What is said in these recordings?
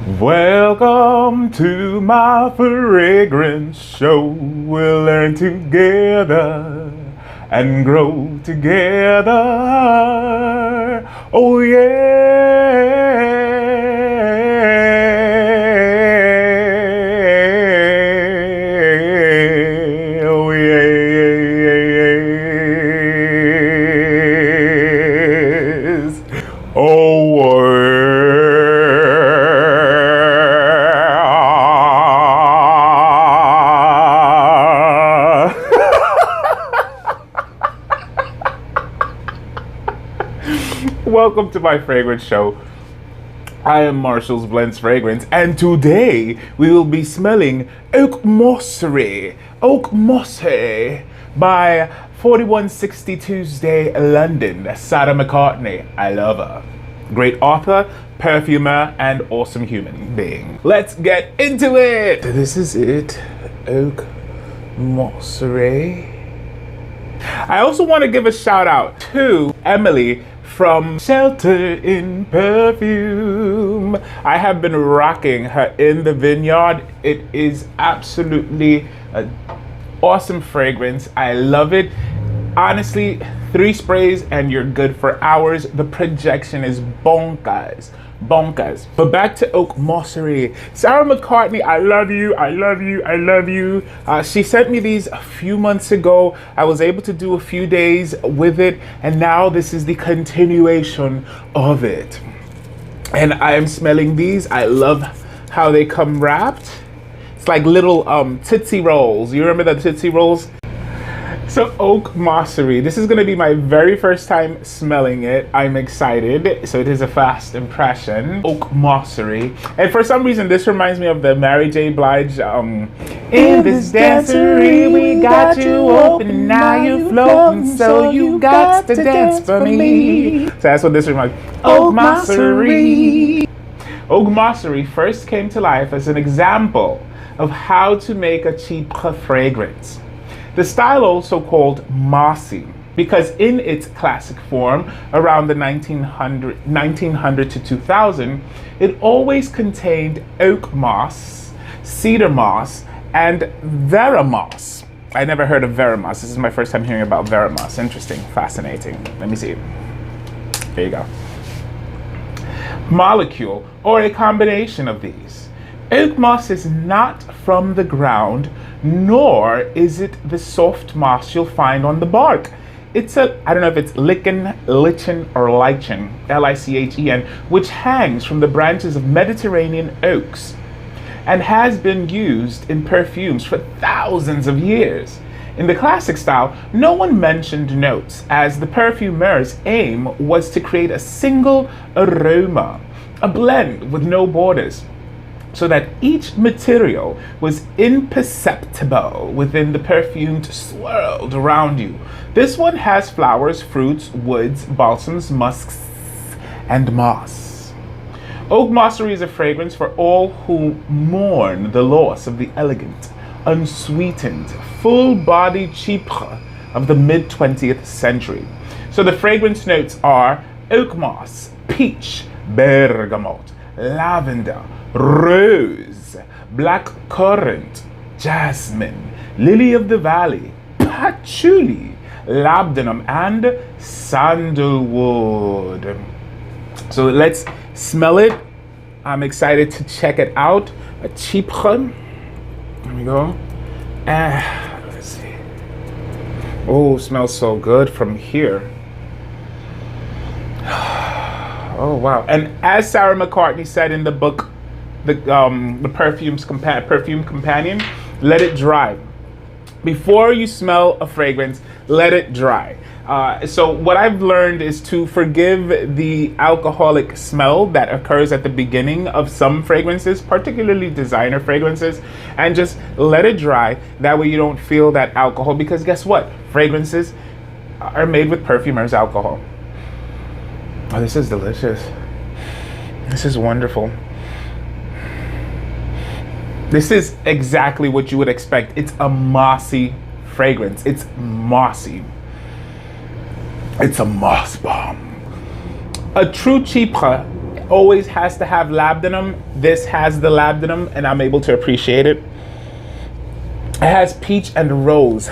Welcome to my fragrance show. We'll learn together and grow together. Oh yeah. Oh yes. Oh welcome to my fragrance show. I am Marshall's Blends Fragrance, and today we will be smelling OAKMOSSEry by 4160 Tuesday, London. Sarah McCartney. I love her. Great author, perfumer, and awesome human being. Let's get into it. This is it, OAKMOSSEry. I also want to give a shout out to Emily from Shelter in Perfume. I have been rocking her In the Vineyard. It is absolutely an awesome fragrance. I love it. Honestly, 3 sprays and you're good for hours. The projection is bonkers. Bonkers. But back to OAKMOSSEry. Sarah McCartney, I love you, I love you, I love you. She sent me these a few months ago. I was able to do a few days with it, and now this is the continuation of it. And I am smelling these. I love how they come wrapped. It's like little Tootsie Rolls. You remember the Tootsie Rolls? So OAKMOSSEry, this is going to be my very first time smelling it. I'm excited. So it is a fast impression. OAKMOSSEry. And for some reason, this reminds me of the Mary J. Blige, in this dancery, we got you open, now you floating, so you got to dance for me. So that's what this reminds me. OAKMOSSEry. OAKMOSSEry first came to life as an example of how to make a cheap fragrance. The style also called mossy because in its classic form around the 1900 to 2000, it always contained oak moss, cedar moss, and veramoss. I never heard of veramoss. This is my first time hearing about veramoss. Interesting, fascinating. Let me see. There you go. Molecule, or a combination of these. Oak moss is not from the ground, nor is it the soft moss you'll find on the bark. It's I don't know if it's lichen, or lichen, L-I-C-H-E-N, which hangs from the branches of Mediterranean oaks and has been used in perfumes for thousands of years. In the classic style, no one mentioned notes, as the perfumer's aim was to create a single aroma, a blend with no borders, so that each material was imperceptible within the perfumed swirled around you. This one has flowers, fruits, woods, balsams, musks, and moss. OAKMOSSEry is a fragrance for all who mourn the loss of the elegant, unsweetened, full-bodied chypre of the mid-20th century. So the fragrance notes are oak moss, peach, bergamot, lavender, rose, black currant, jasmine, lily of the valley, patchouli, labdanum, and sandalwood. So let's smell it. I'm excited to check it out. A chypre. There we go. Let's see. Oh, smells so good from here. Oh wow. And as Sarah McCartney said in the book, the perfume companion, let it dry. Before you smell a fragrance, let it dry. So what I've learned is to forgive the alcoholic smell that occurs at the beginning of some fragrances, particularly designer fragrances, and just let it dry. That way you don't feel that alcohol, because guess what? Fragrances are made with perfumers' alcohol. Oh, this is delicious. This is wonderful. This is exactly what you would expect. It's a mossy fragrance. It's mossy. It's a moss bomb. A true chypre always has to have labdanum. This has the labdanum, and I'm able to appreciate it. It has peach and rose.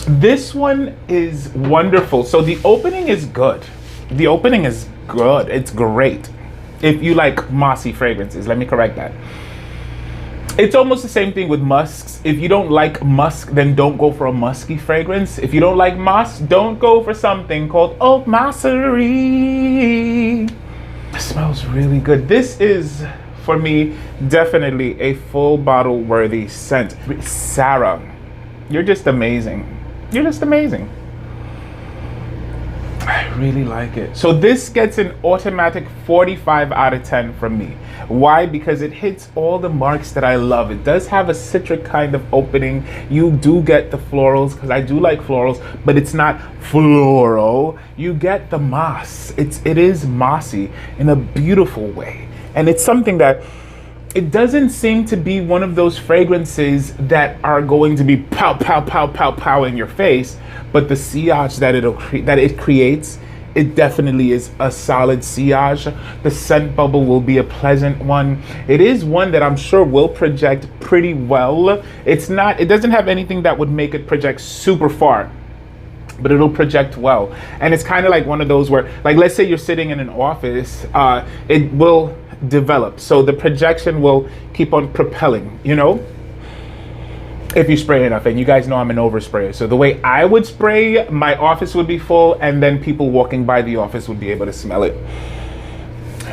This one is wonderful. So the opening is good. The opening is good. It's great. If you like mossy fragrances, let me correct that. It's almost the same thing with musks. If you don't like musk, then don't go for a musky fragrance. If you don't like moss, don't go for something called OAKMOSSERY. It smells really good. This is, for me, definitely a full bottle worthy scent. Sarah, you're just amazing. You're just amazing. I really like it. So this gets an automatic 45 out of 10 from me. Why? Because it hits all the marks that I love. It does have a citric kind of opening. You do get the florals, because I do like florals, but it's not floral. You get the moss. It is mossy in a beautiful way. And it's something that it doesn't seem to be one of those fragrances that are going to be pow, pow, pow, pow, pow in your face, but the sillage that it creates, it definitely is a solid sillage. The scent bubble will be a pleasant one. It is one that I'm sure will project pretty well. It doesn't have anything that would make it project super far, but it'll project well. And it's kind of like one of those where, like, let's say you're sitting in an office, it will develop. So the projection will keep on propelling, you know, if you spray enough. And you guys know I'm an oversprayer. So the way I would spray, my office would be full, and then people walking by the office would be able to smell it.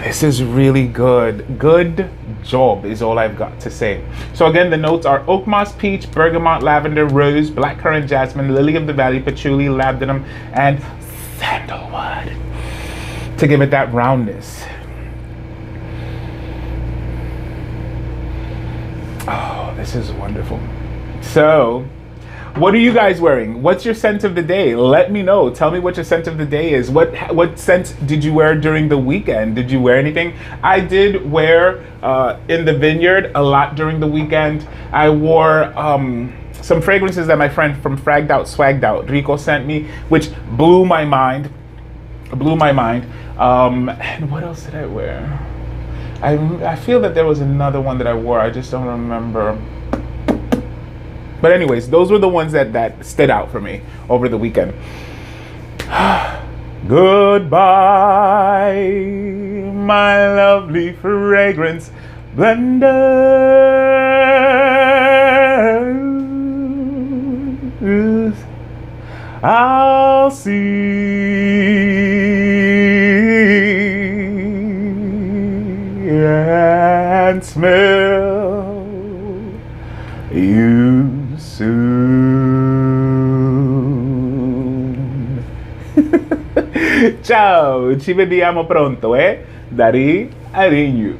This is really good. Good job is all I've got to say. So again, the notes are oak moss, peach, bergamot, lavender, rose, blackcurrant, jasmine, lily of the valley, patchouli, labdanum, and sandalwood to give it that roundness. Oh, this is wonderful. So, what are you guys wearing? What's your scent of the day? Let me know. Tell me what your scent of the day is. What scent did you wear during the weekend? Did you wear anything? I did wear in the vineyard a lot during the weekend. I wore some fragrances that my friend from Fragged Out Swagged Out, Rico, sent me, which blew my mind. Blew my mind. And what else did I wear? I feel that there was another one that I wore. I just don't remember. But anyways, those were the ones that stood out for me over the weekend. Goodbye, my lovely fragrance blenders. I'll see and smell you soon. Ciao, ci vediamo pronto, Dari Arigno.